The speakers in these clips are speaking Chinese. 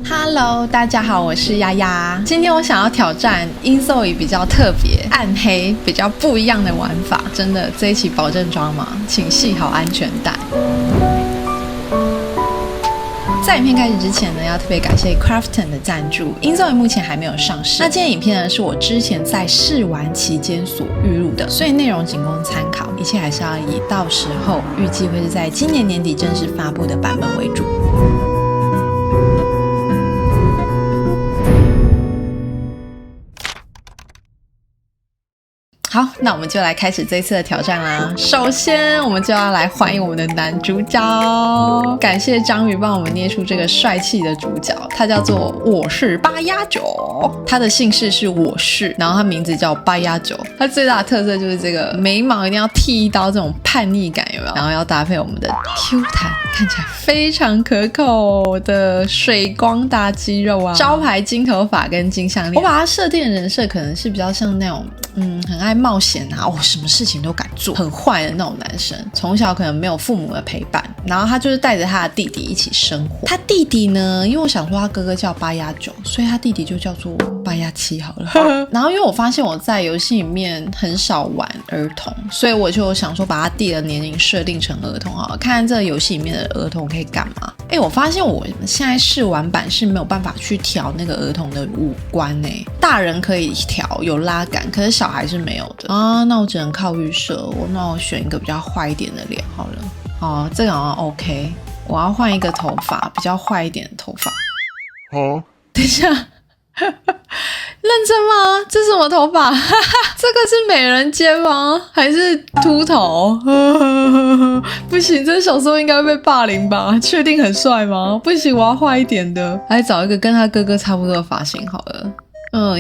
Hello， 大家好，我是丫丫。今天我想要挑战 InZOE 比较特别、暗黑、比较不一样的玩法。真的，这一期保证装吗？请系好安全带。在影片开始之前呢，要特别感谢 Crafton 的赞助。InZOE 目前还没有上市。那今天影片呢，是我之前在试玩期间所预录的，所以内容仅供参考，一切还是要以到时候预计会是在今年年底正式发布的版本为主。好，那我们就来开始这一次的挑战啦。首先，我们就要来欢迎我们的男主角，感谢章鱼帮我们捏出这个帅气的主角，他叫做我是八鸭九，他的姓氏是我是，然后他名字叫八鸭九。他最大的特色就是这个眉毛一定要剃一刀，这种叛逆感有没有？然后要搭配我们的 Q 弹，看起来非常可口的水光大肌肉啊，招牌金头发跟金项链。我把他设定的人设可能是比较像那种很爱冒险啊，什么事情都敢做，很坏的那种男生。从小可能没有父母的陪伴，然后他就是带着他的弟弟一起生活。他弟弟呢，因为我想说他哥哥叫八鸭九，所以他弟弟就叫做八鸭七好了。然后因为我发现我在游戏里面很少玩儿童，所以我就想说把他弟的年龄设定成儿童好了，看看这个游戏里面的儿童可以干嘛。我发现我现在试玩版是没有办法去调那个儿童的五官大人可以调有拉感，可是小孩是没有的啊。那我只能靠预设，那我选一个比较坏一点的脸好了。这个好像 OK， 我要换一个头发，比较坏一点的头发。等一下，认真吗？这是什么头发？这个是美人尖吗？还是秃头？不行，这小时候应该会被霸凌吧？确定很帅吗？不行，我要坏一点的，来找一个跟他哥哥差不多的发型好了。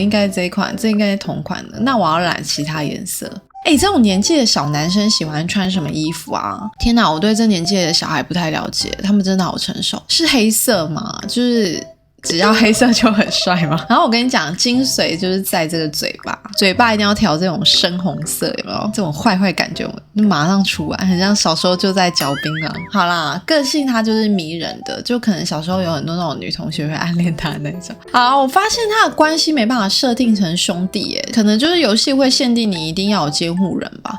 应该这一款，这应该是同款的。那我要染其他颜色。这种年纪的小男生喜欢穿什么衣服啊？天哪，我对这年纪的小孩不太了解，他们真的好成熟。是黑色吗？就是只要黑色就很帅吗？然后我跟你讲，精髓就是在这个嘴巴，嘴巴一定要调这种深红色，有没有？这种坏感觉马上出来，很像小时候就在嚼槟榔。好啦，个性他就是迷人的，就可能小时候有很多那种女同学会暗恋他的那种。好，我发现他的关系没办法设定成兄弟可能就是游戏会限定你一定要有监护人吧。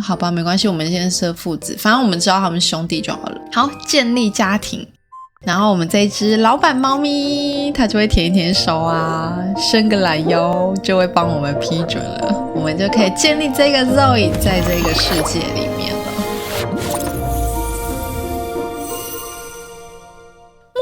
好吧，没关系，我们先设父子，反正我们知道他们兄弟就好了。好，建立家庭。然后我们这一只老板猫咪，它就会舔一舔手啊，伸个懒腰就会帮我们批准了，我们就可以建立这个 ZOE 在这个世界里面了。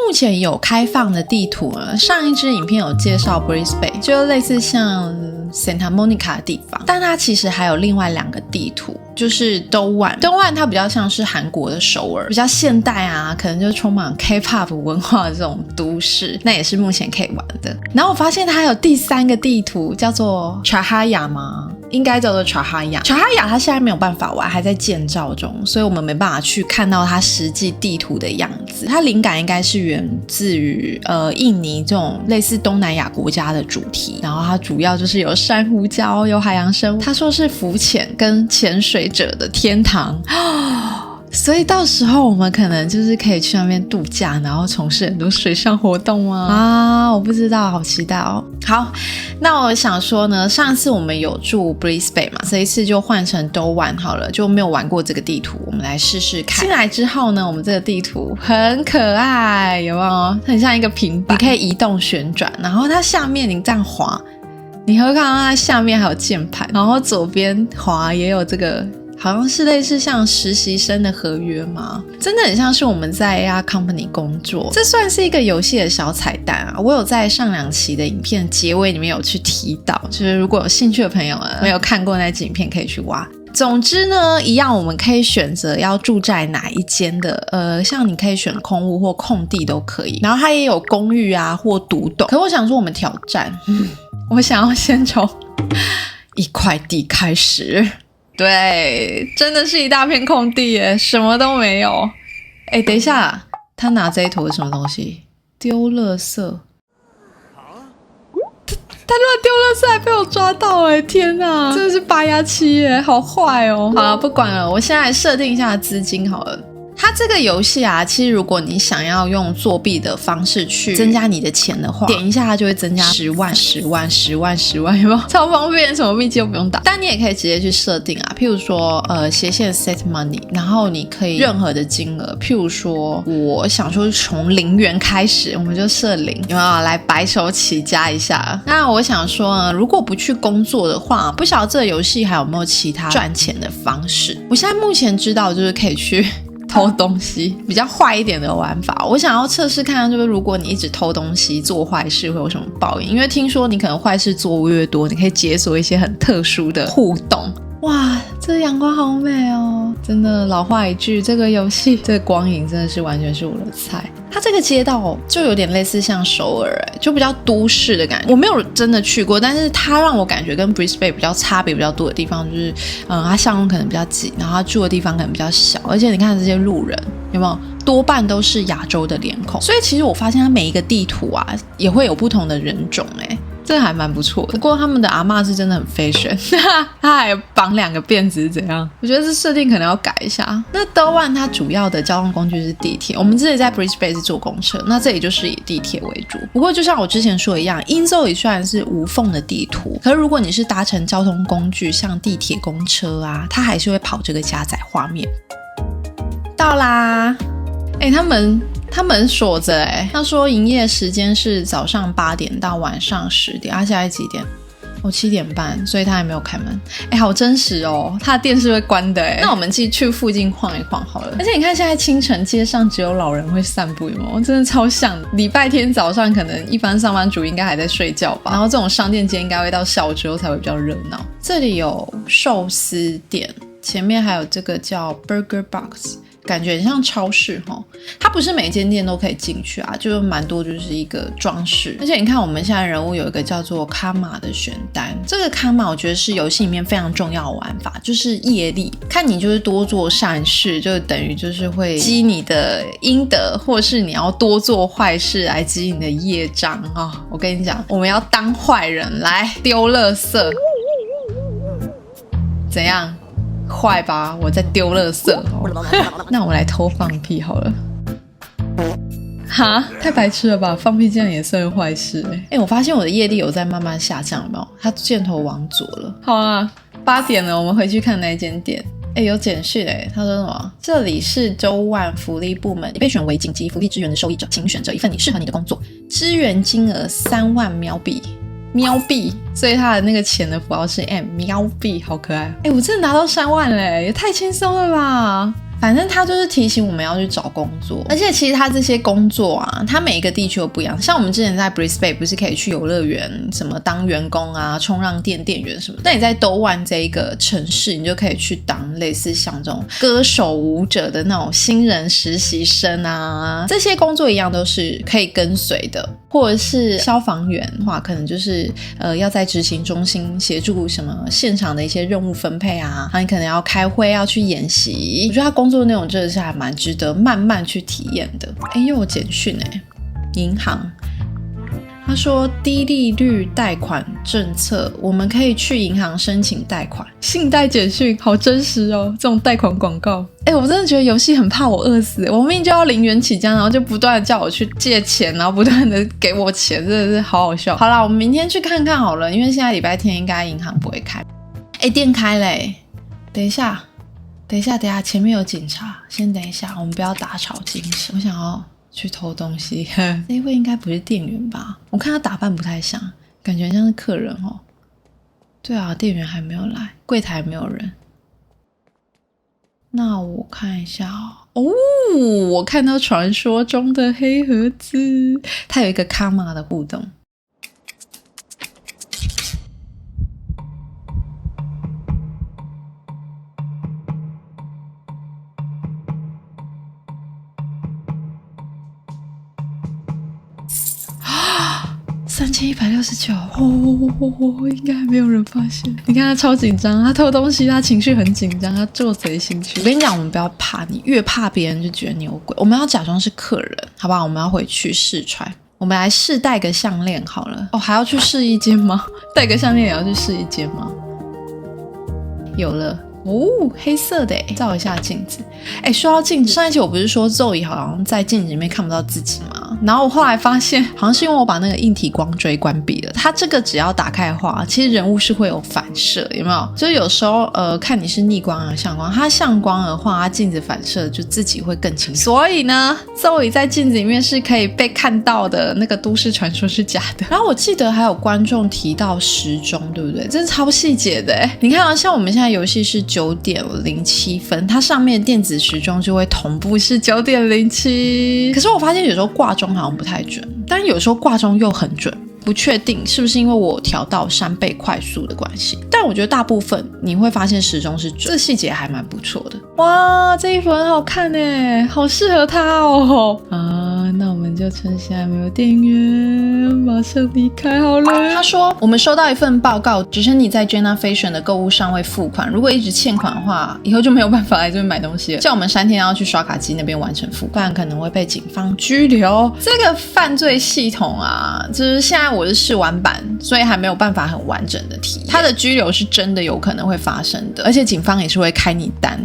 目前有开放的地图呢，上一支影片有介绍 Brisbane， 就类似像 Santa Monica 的地方，但它其实还有另外2个地图，就是东莞它比较像是韩国的首尔，比较现代啊，可能就充满 K-pop 文化的这种都市，那也是目前可以玩的。然后我发现它还有第3个地图，叫做 Chahaya 吗？应该叫做 Chahaya 它现在没有办法玩，还在建造中，所以我们没办法去看到它实际地图的样子。它灵感应该是源自于印尼这种类似东南亚国家的主题，然后它主要就是有珊瑚礁，有海洋生物，他说是浮潜跟潜水者的天堂。所以到时候我们可能就是可以去那边度假，然后从事很多水上活动我不知道，好期待哦。好，那我想说呢，上次我们有住 Brisbane 嘛，这一次就换成都玩好了，就没有玩过这个地图，我们来试试看。进来之后呢，我们这个地图很可爱，有没有？很像一个平板，你可以移动旋转，然后它下面你这样滑，你会看到它下面还有键盘，然后左边滑也有这个。好像是类似像实习生的合约吗？真的很像是我们在 AR Company 工作，这算是一个游戏的小彩蛋啊！我有在上2期的影片结尾里面有去提到，就是如果有兴趣的朋友没有看过那集影片可以去挖。总之呢，一样我们可以选择要住在哪一间的，像你可以选空屋或空地都可以，然后它也有公寓啊或独栋。可我想说我们挑战，我想要先从一块地开始。对，真的是一大片空地耶，什么都没有。等一下，他拿这一坨是什么东西？丢垃圾。他乱丢垃圾还被我抓到天哪，真的是8+7好坏哦。好了，不管了，我现在设定一下资金好了。它这个游戏啊，其实如果你想要用作弊的方式去增加你的钱的话，点一下它就会增加10万、10万、10万、10万，有没有？超方便，什么秘籍都不用打。但你也可以直接去设定啊，譬如说斜线 set money， 然后你可以任何的金额，譬如说我想说从0元开始，我们就设0，有没有？来白手起家一下。那我想说呢，如果不去工作的话，不晓得这个游戏还有没有其他赚钱的方式。我现在目前知道就是可以去偷东西，比较坏一点的玩法。我想要测试看看，就是如果你一直偷东西做坏事会有什么报应，因为听说你可能坏事做越多，你可以解锁一些很特殊的互动。哇，这阳光好美哦！真的老话一句，这个游戏这个光影真的是完全是我的菜。它这个街道就有点类似像首尔，就比较都市的感觉。我没有真的去过，但是它让我感觉跟 Brisbane 比较差别比较多的地方就是，它巷路可能比较挤，然后它住的地方可能比较小，而且你看这些路人有没有？多半都是亚洲的脸孔，所以其实我发现它每一个地图啊也会有不同的人种这还蛮不错的。不过他们的阿嬷是真的很 fashion， 他还绑2个辫子是怎样？我觉得这设定可能要改一下。那德万它主要的交通工具是地铁，我们之前在 Brisbane 是坐公车，那这里就是以地铁为主。不过就像我之前说的一样，英州里虽然是无缝的地图，可是如果你是搭乘交通工具，像地铁、公车啊，它还是会跑这个加载画面。到啦！他们锁着他说营业时间是早上8点到晚上10点，现在几点？7点半，所以他还没有开门。好真实哦，他的店是会关的那我们继续去附近晃一晃好了。而且你看现在清晨街上只有老人会散步，有没有？真的超像礼拜天早上，可能一般上班族应该还在睡觉吧，然后这种商店街应该会到下午之后才会比较热闹。这里有寿司店，前面还有这个叫 Burger Box，感觉很像超市它不是每间店都可以进去啊，就蛮多就是一个装饰。而且你看我们现在人物有一个叫做卡玛的选单，这个卡玛我觉得是游戏里面非常重要的玩法，就是业力，看你就是多做善事，就等于就是会积你的阴德，或是你要多做坏事来积你的业障我跟你讲，我们要当坏人来丢垃圾，怎样？坏吧，我在丢垃圾那我来偷放屁好了。哈，太白痴了吧，放屁竟然也算坏事我发现我的业力有在慢慢下降，有没有？它箭头往左了。好啊，8点了，我们回去看那间店。有简讯他说什么？这里是州万福利部门，你被选为紧急福利支援的受益者，请选择一份适合你的工作，支援金额3万喵币。喵币，所以它的那个钱的符号是 M， 喵币，好可爱。我真的拿到3万也太轻松了吧。反正他就是提醒我们要去找工作，而且其实他这些工作啊，他每一个地区都不一样。像我们之前在 Brisbane 不是可以去游乐园什么当员工啊，冲浪店店员什么的，那你在斗湾这一个城市，你就可以去当类似像这种歌手舞者的那种新人实习生啊，这些工作一样都是可以跟随的。或者是消防员的话，可能就是要在执行中心协助什么现场的一些任务分配啊，你可能要开会，要去演习。我觉得他工作内容真的是还蛮值得慢慢去体验的。又有简讯银行他说低利率贷款政策，我们可以去银行申请贷款。信贷简讯好真实哦，这种贷款广告。我真的觉得游戏很怕我饿死，我明明就要0元起家，然后就不断的叫我去借钱，然后不断的给我钱，真的是好好笑。好啦，我们明天去看看好了，因为现在礼拜天应该银行不会开。店开了等一下，前面有警察，先等一下，我们不要打草惊蛇。我想要去偷东西这一位应该不是店员吧，我看他打扮不太像，感觉像是客人对啊，店员还没有来，柜台还没有人。那我看一下我看到传说中的黑盒子，它有一个卡玛的互动。3169应该还没有人发现。你看他超紧张，他偷东西，他情绪很紧张，他做贼心虚。我跟你讲，我们不要怕，你越怕别人就觉得你有鬼。我们要假装是客人，好不好？我们要回去试穿，我们来试戴个项链好了。还要去试衣间吗？戴个项链也要去试衣间吗？有了，哦，黑色的诶，照一下镜子。说到镜子，上一期我不是说Zoe好像在镜子里面看不到自己吗？然后我后来发现，好像是因为我把那个硬体光追关闭了。它这个只要打开的话，其实人物是会有反射，有没有？就是有时候看你是逆光啊向光，它向光的话，它镜子反射就自己会更清楚。所以呢，Zoe在镜子里面是可以被看到的，那个都市传说是假的。然后我记得还有观众提到时钟，对不对？真是超细节的诶。你看啊，像我们现在游戏是9点07分，它上面的电子时钟就会同步是9点07。可是我发现有时候挂钟好像不太准，但有时候挂钟又很准。不确定是不是因为我调到3倍快速的关系，但我觉得大部分你会发现时钟是准，这细节还蛮不错的。哇，这衣服很好看耶，好适合他哦。那我们就趁现在没有店员，马上离开好了。他说我们收到一份报告，只是你在 Jenna Fashion 的购物尚未付款，如果一直欠款的话，以后就没有办法来这边买东西了，叫我们3天要去刷卡机那边完成付，不然可能会被警方拘留。这个犯罪系统啊，就是现在我是试玩版，所以还没有办法很完整的体验。它的拘留是真的有可能会发生的，而且警方也是会开你单。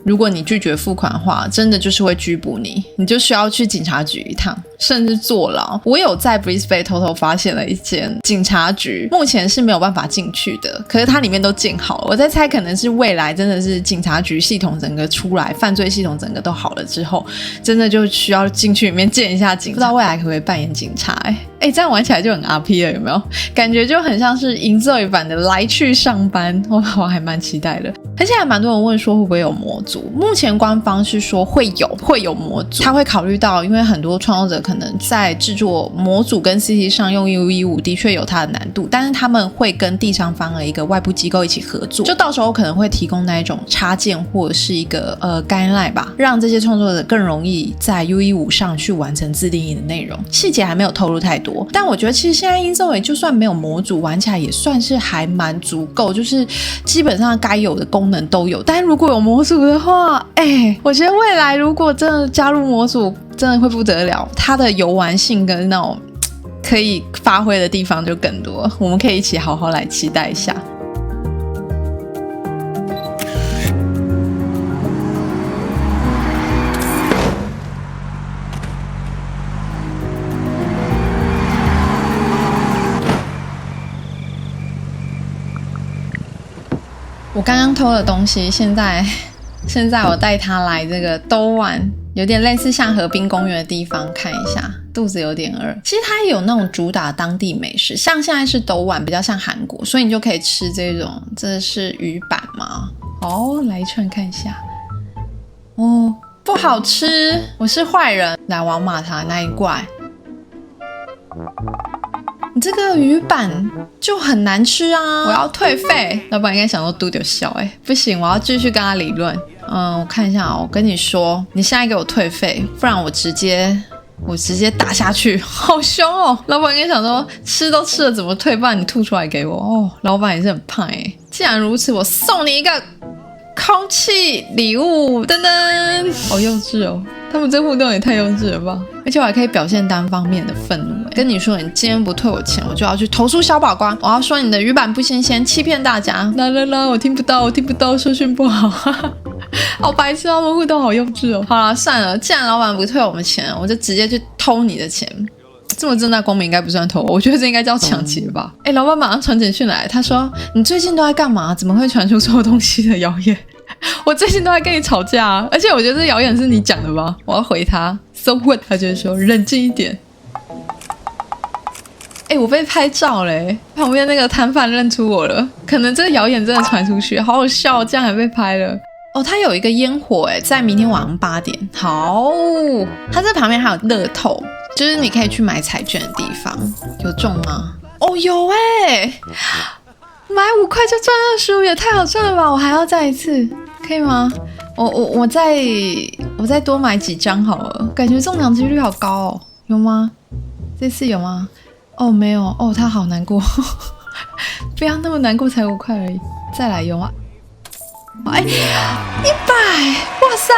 如果你拒绝付款的话，真的就是会拘捕你，你就需要去警察局一趟，甚至坐牢。我有在 Brisbane 偷偷发现了一间警察局，目前是没有办法进去的，可是它里面都建好了。我在猜可能是未来真的是警察局系统整个出来，犯罪系统整个都好了之后，真的就需要进去里面见一下警察，不知道未来可不可以扮演警察这样玩起来就很 RP 了，有没有？感觉就很像是营造一版的来去上班，我还蛮期待的。而且还蛮多人问说会不会有模组，目前官方是说会有模组，他会考虑到因为很多创作者可能在制作模组跟 CC 上用 UE5 的确有它的难度，但是他们会跟第三方的一个外部机构一起合作，就到时候可能会提供那一种插件或者是一个guideline 吧，让这些创作者更容易在 UE5 上去完成自定义的内容。细节还没有透露太多，但我觉得其实现在Inzoe就算没有模组，玩起来也算是还蛮足够，就是基本上该有的功能都有。但如果有模组的话，我觉得未来如果真的加入模组，真的会不得了，它的游玩性跟那种可以发挥的地方就更多，我们可以一起好好来期待一下。我刚刚偷的东西，现在我带他来这个兜湾，有点类似像河滨公园的地方看一下，肚子有点饿。其实它也有那种主打当地美食，像现在是兜湾，比较像韩国，所以你就可以吃这种，这是鱼板吗？来一串看一下。不好吃，我是坏人。来，我要骂他，那一怪。你这个鱼板就很难吃啊！我要退费。老板应该想说嘟丢笑不行，我要继续跟他理论。我看一下我跟你说，你现在给我退费，不然我直接打下去。好凶哦！老板应该想说，吃都吃了怎么退？不然你吐出来给我。老板也是很胖既然如此，我送你一个空气礼物。噔噔，好幼稚哦！他们这互动也太幼稚了吧！而且我还可以表现单方面的愤怒跟你说，你今天不退我钱，我就要去投诉小宝官。我要说你的鱼板不新鲜，欺骗大家。啦，我听不到，收讯不好。好白痴，他们互动好幼稚哦。好啦，算了，既然老板不退我们钱，我就直接去偷你的钱。这么正大光明应该不算偷，我觉得这应该叫抢劫吧。老板马上传简讯来，他说你最近都在干嘛？怎么会传出偷东西的谣言？我最近都在跟你吵架而且我觉得这谣言是你讲的吧？我要回他 So what？ 他就说冷静一点。我被拍照嘞，旁边那个摊贩认出我了，可能这个谣言真的传出去，好好笑，这样还被拍了。它有一个烟火在明天晚上8点。好，它这旁边还有乐透，就是你可以去买彩券的地方。有中吗？有买5块就赚25，也太好赚了吧！我还要再一次，可以吗？我再多买几张好了，感觉中奖几率好高哦。有吗？这次有吗？没有他好难过。不要那么难过，才5块而已，再来用啊！哎，100，哇塞！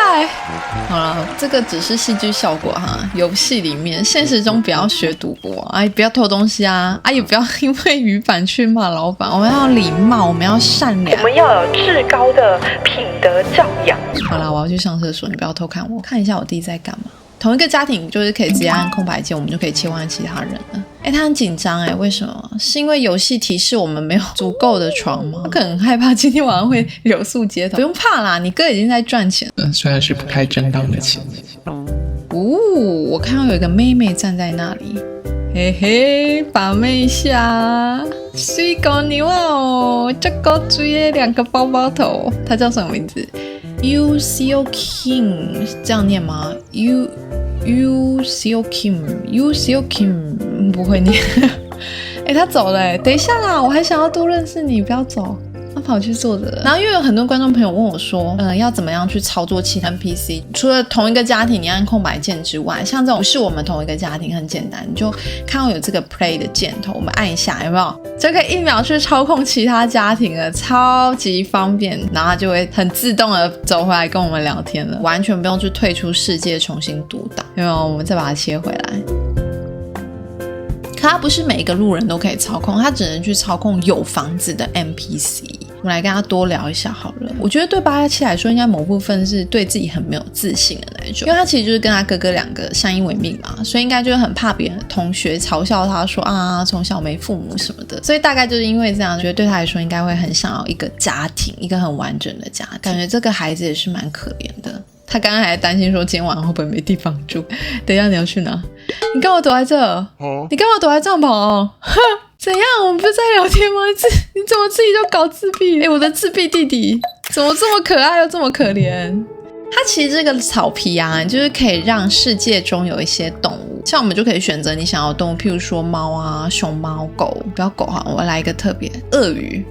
好了，这个只是戏剧效果哈，游戏里面，现实中不要学赌博，哎，不要偷东西啊，也不要因为语板去骂老板，我们要礼貌，我们要善良，我们要有至高的品德教养。好啦，我要去上厕所，你不要偷看我，看一下我弟在干嘛。同一个家庭就是可以直接按空白键，我们就可以切换其他人了。他很紧张为什么？是因为游戏提示我们没有足够的床吗？他可能害怕今天晚上会留宿街头。不用怕啦，你哥已经在赚钱了，虽然是不太正当的钱。我看到有一个妹妹站在那里，嘿嘿，把妹一下，水狗牛哦，这个追2个包包头，他叫什么名字？Ucio Kim 是这样念吗？Ucio Kim 不会念。他走了等一下啦，我还想要多认识你，不要走。他跑去坐着了。然后因为有很多观众朋友问我说，要怎么样去操作其他 NPC？ 除了同一个家庭你按空白键之外，像这种不是我们同一个家庭，很简单，你就看到有这个 play 的箭头，我们按一下，有没有？就可以1秒去操控其他家庭了，超级方便。然后它就会很自动的走回来跟我们聊天了，完全不用去退出世界重新读档，有没有？我们再把它切回来。可它不是每一个路人都可以操控，它只能去操控有房子的 NPC。我们来跟他多聊一下好了。我觉得对817来说，应该某部分是对自己很没有自信的那一种，因为他其实就是跟他哥哥2个相依为命嘛，所以应该就是很怕别人的同学嘲笑他说从小没父母什么的，所以大概就是因为这样，觉得对他来说应该会很想要一个家庭，一个很完整的家庭。感觉这个孩子也是蛮可怜的。他刚刚还担心说今天晚上会不会没地方住。等一下你要去哪？你干嘛躲在这？你干嘛躲在帐篷？怎样？我们不是在聊天吗？你怎么自己就搞自闭？我的自闭弟弟怎么这么可爱又这么可怜？它其实这个草皮就是可以让世界中有一些动物，像我们就可以选择你想要的动物，譬如说猫熊猫、狗，不要狗好了，我来一个特别，鳄鱼。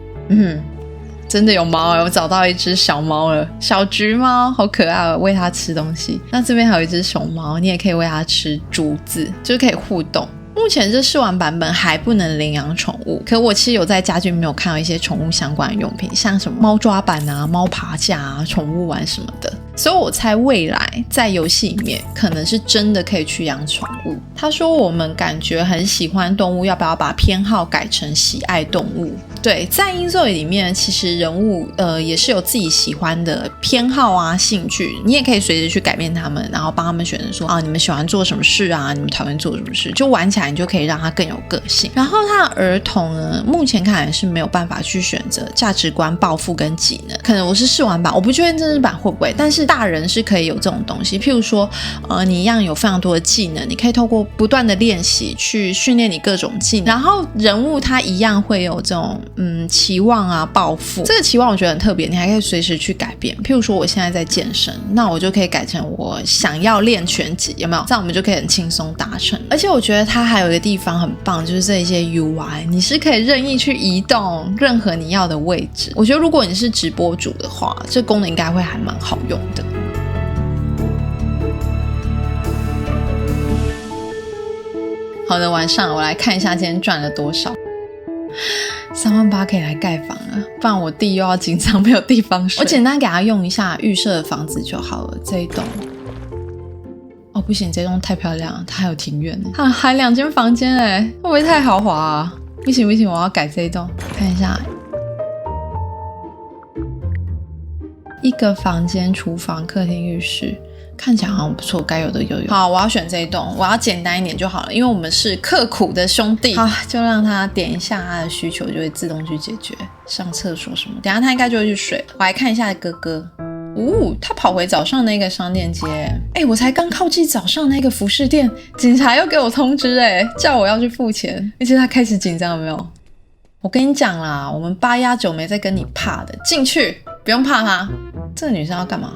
真的有猫我找到一只小猫了，小橘猫，好可爱喂它吃东西。那这边还有一只熊猫，你也可以喂它吃竹子，就是可以互动。目前这试玩版本还不能领养宠物，可我其实有在家具没有看到一些宠物相关的用品，像什么猫抓板猫爬架宠物玩什么的，所以我猜未来在游戏里面可能是真的可以去养宠物。他说我们感觉很喜欢动物，要不要把偏好改成喜爱动物？对，在Inzoi里面其实人物也是有自己喜欢的偏好兴趣，你也可以随时去改变他们，然后帮他们选择说你们喜欢做什么事你们讨厌做什么事，就玩起来你就可以让他更有个性。然后他的儿童呢，目前看来是没有办法去选择价值观、抱负跟技能，可能我是试玩版，我不确定正式版会不会，但是大人是可以有这种东西，譬如说你一样有非常多的技能，你可以透过不断的练习去训练你各种技能，然后人物他一样会有这种期望抱负。这个期望我觉得很特别，你还可以随时去改变，譬如说我现在在健身，那我就可以改成我想要练拳击，有没有？这样我们就可以很轻松达成。而且我觉得它还有一个地方很棒，就是这一些 UI 你是可以任意去移动任何你要的位置。我觉得如果你是直播主的话，这功能应该会还蛮好用的。好的，晚上我来看一下今天赚了多少。38000可以来盖房了，不然我弟又要紧张没有地方睡。我简单给他用一下预设的房子就好了。这一栋不行，这栋太漂亮了，它还有庭院还2间房间会不会太豪华不行，我要改这一栋。看一下，1个房间、厨房、客厅、浴室，看起来好像不错，该有的有。好，我要选这一栋，我要简单一点就好了，因为我们是刻苦的兄弟。好，就让他点一下他的需求，就会自动去解决。上厕所什么，等一下他应该就会去睡。我来看一下哥哥。他跑回早上那个商店街。我才刚靠近早上那个服饰店，警察又给我通知叫我要去付钱，而且他开始紧张，有没有？我跟你讲啦，我们819没在跟你怕的，进去不用怕他。这个女生要干嘛？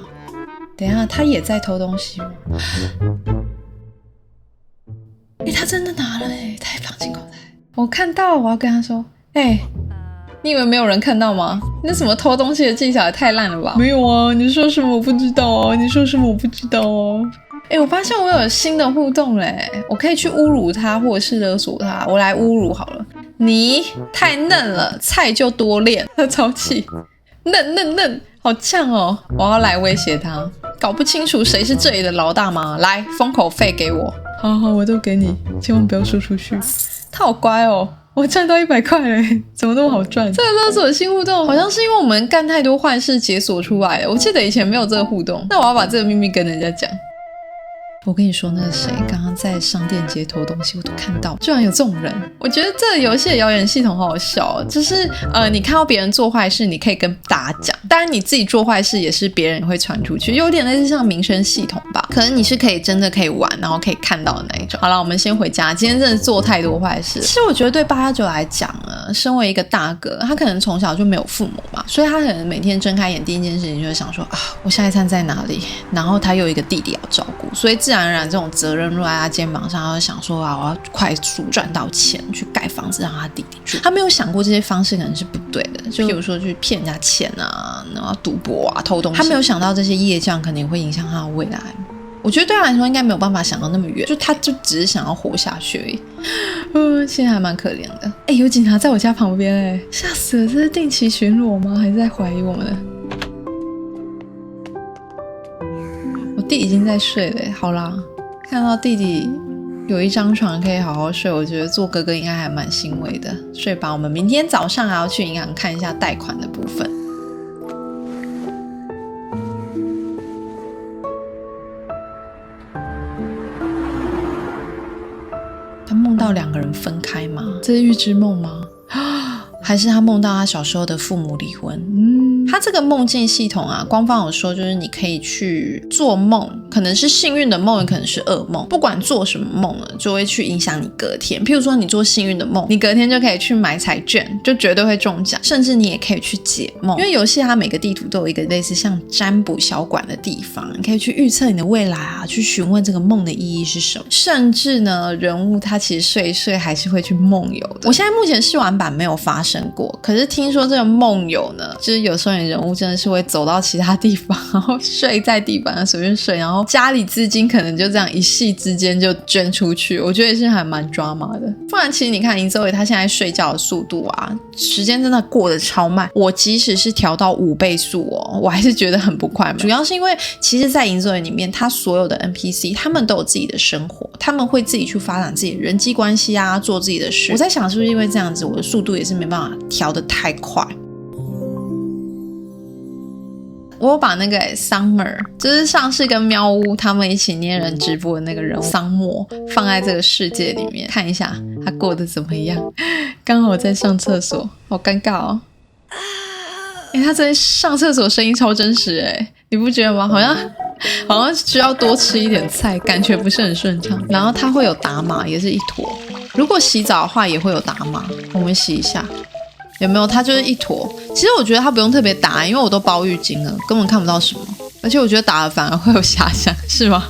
等一下，她也在偷东西吗？她真的拿了她放进口袋。我看到，我要跟她说，你以为没有人看到吗？那什么偷东西的技巧也太烂了吧？没有啊，你说什么我不知道啊？你说什么我不知道啊？我发现我有新的互动我可以去侮辱他或者是勒索他。我来侮辱好了。你太嫩了，菜就多练。他超气，嫩，好呛哦！我要来威胁他，搞不清楚谁是这里的老大吗？来，封口费给我。好好，我都给你，千万不要说出去。他好乖哦。我赚到100块嘞，怎么那么好赚？这个勒索新互动好像是因为我们干太多坏事解锁出来的，我记得以前没有这个互动。那我要把这个秘密跟人家讲。我跟你说，那个谁刚刚在商店街偷东西，我都看到，居然有这种人。我觉得这个游戏的谣言系统好好笑哦，就是你看到别人做坏事，你可以跟大家讲，当然你自己做坏事也是别人会传出去，有点类似像民生系统吧。可能你是真的可以玩，然后可以看到的那一种。好了，我们先回家。今天真的做太多坏事。其实我觉得对819来讲呢，身为一个大哥，他可能从小就没有父母嘛，所以他可能每天睁开眼第一件事情就是想说啊，我下一餐在哪里？然后他有一个弟弟要照顾，所以自然而然这种责任落在他肩膀上，他就想说啊，我要快速赚到钱去盖房子让他弟弟住。他没有想过这些方式可能是不对的，就比如说去骗人家钱啊，然后赌博啊，偷东西。他没有想到这些业障可能也会影响他的未来。我觉得对他来说应该没有办法想到那么远，他就只是想要活下去而已。现在还蛮可怜的。有警察在我家旁边吓死了！这是定期巡逻吗？还是在怀疑我们呢？我弟已经在睡了好啦，看到弟弟有一张床可以好好睡，我觉得做哥哥应该还蛮欣慰的。睡吧，我们明天早上还要去银行看一下贷款的部分。他梦到2个人分开吗？这是预知梦吗？还是他梦到他小时候的父母离婚？他这个梦境系统啊，官方有说就是你可以去做梦，可能是幸运的梦，也可能是噩梦。不管做什么梦呢，就会去影响你隔天。譬如说你做幸运的梦，你隔天就可以去买彩券，就绝对会中奖。甚至你也可以去解梦，因为游戏它每个地图都有一个类似像占卜小馆的地方，你可以去预测你的未来啊，去询问这个梦的意义是什么。甚至呢，人物他其实睡一睡还是会去梦游的。我现在目前试玩版没有发生过，可是听说这个梦游呢，就是有时候你人物真的是会走到其他地方，然后睡在地板上随便睡，然后家里资金可能就这样一夕之间就捐出去，我觉得也是还蛮抓马的。不然其实你看银周他现在睡觉的速度啊，时间真的过得超慢，我即使是调到5倍速我还是觉得很不快嘛。主要是因为其实在银周里面，他所有的 NPC 他们都有自己的生活，他们会自己去发展自己的人际关系啊，做自己的事。我在想是不是因为这样子，我的速度也是没办法调得太快。我有把那个Summer， 就是上次跟喵屋他们一起捏人直播的那个人物桑莫放在这个世界里面，看一下他过得怎么样。刚好我在上厕所，好尴尬哦。他在上厕所声音超真实你不觉得吗？好像需要多吃一点菜，感觉不是很顺畅。然后他会有打码，也是一坨。如果洗澡的话也会有打码，我们洗一下。有没有？它就是一坨。其实我觉得它不用特别打，因为我都包浴巾了，根本看不到什么。而且我觉得打了反而会有遐想，是吗？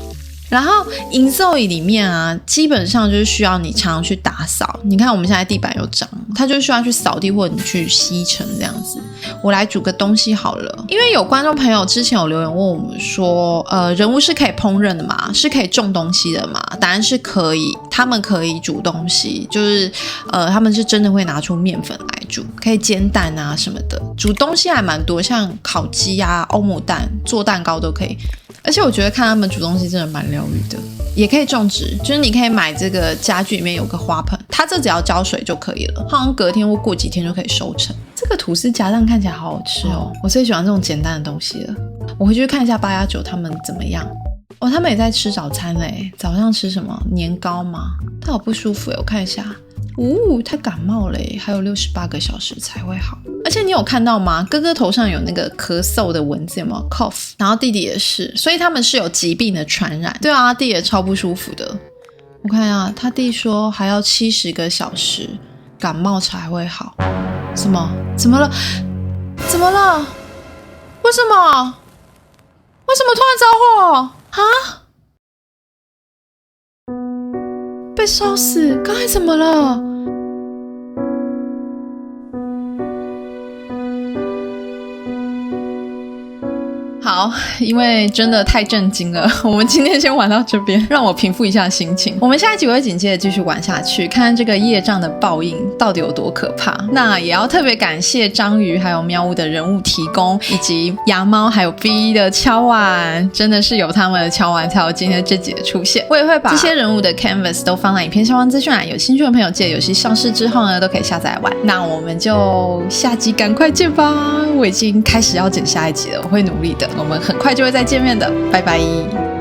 然后银兽里面啊，基本上就是需要你常常去打扫。你看我们现在地板有脏，它就需要去扫地或者你去吸尘这样子。我来煮个东西好了，因为有观众朋友之前有留言问我们说，人物是可以烹饪的吗？是可以种东西的吗？答案是可以，他们可以煮东西，就是他们是真的会拿出面粉来煮，可以煎蛋啊什么的，煮东西还蛮多，像烤鸡啊、欧姆蛋、做蛋糕都可以。而且我觉得看他们煮东西真的蛮疗愈的。也可以种植，就是你可以买这个家具里面有个花盆，它这只要浇水就可以了，好像隔天或过几天就可以收成。这个吐司夹蛋看起来好好吃哦，我最喜欢这种简单的东西了。我回去看一下819他们怎么样。哦，他们也在吃早餐嘞，早上吃什么？年糕吗？他好不舒服耶，我看一下。他感冒了耶，还有68个小时才会好。而且你有看到吗？哥哥头上有那个咳嗽的蚊子，有没有 cough？ 然后弟弟也是，所以他们是有疾病的传染。对啊，弟也超不舒服的。我看一下，他弟说还要70个小时感冒才会好。什么？怎么了？怎么了？为什么？为什么突然着火？啊？被烧死？刚才怎么了？好，好，因为真的太震惊了，我们今天先玩到这边，让我平复一下心情。我们下一集会紧接着继续玩下去，看看这个业障的报应到底有多可怕。那也要特别感谢章鱼还有喵屋的人物提供，以及牙猫还有 V 的敲碗，真的是有他们的敲碗才有今天这集的出现。我也会把这些人物的 canvas 都放在影片下方资讯栏，有兴趣的朋友记得游戏上市之后呢，都可以下载来玩。那我们就下集赶快见吧！我已经开始要剪下一集了，我会努力的，我们很快就会再见面的，拜拜。